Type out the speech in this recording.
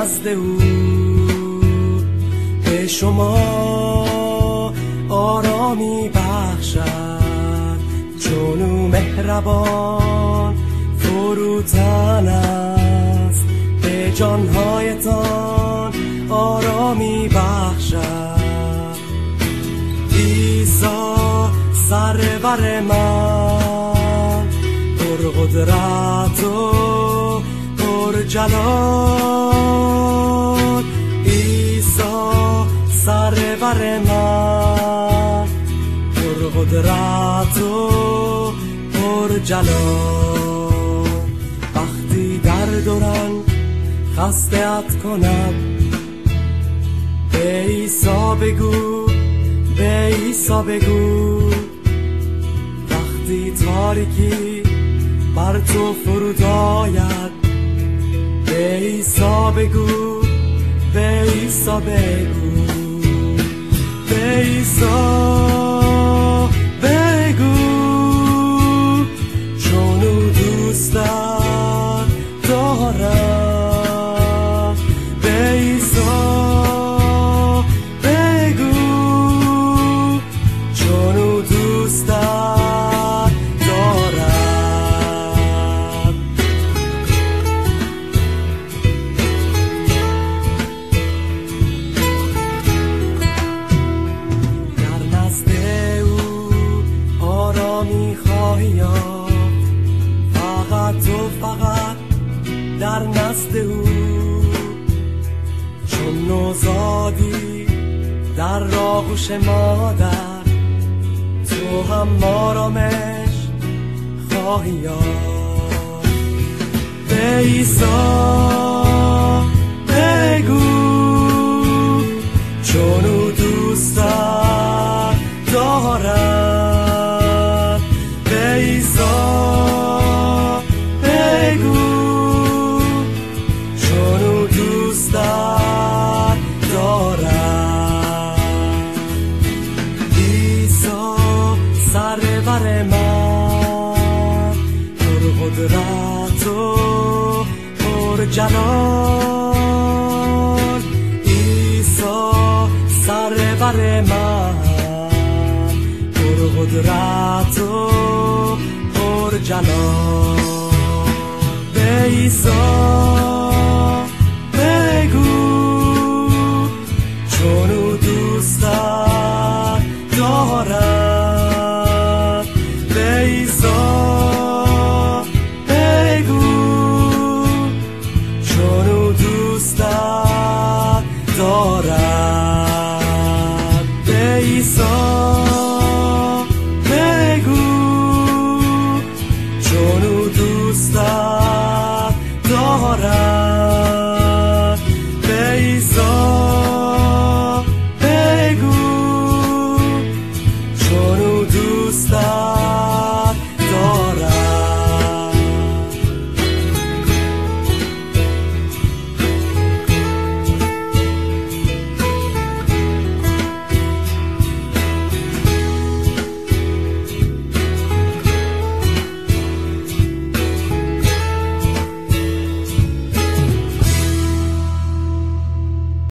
نزد او به شما آرامی بخشد، چون او مهربان فروتن است، به جانهایتان آرامی بخشد. عیسی سرور من، پرقدرت و پرجلال، عیسی سرور من، پرقدرت و پرجلال. وقتی درد و رنج خسته‌ات کند، به عیسی بگو، به عیسی بگو. وقتی تاریکی بر تو فرود آید، به عیسی بگو، به عیسی بگو، به عیسی بگو، چون او دوستت دارد. به عیسی بگو، چون او دوستت دارد. در نزد او آرامی خواهی یافت، فقط و فقط در نزد او. چون نوزادی در آغوش مادر، تو هم آرامش خواهی یافت. به عیسی بگو، چون او دوستت دارد. به عیسی بگو، چون او دوستت دارد. عیسی سرور من، پرقدرت و پرجلال، عیسی سرور من، پرقدرت و پرجلال. به عیسی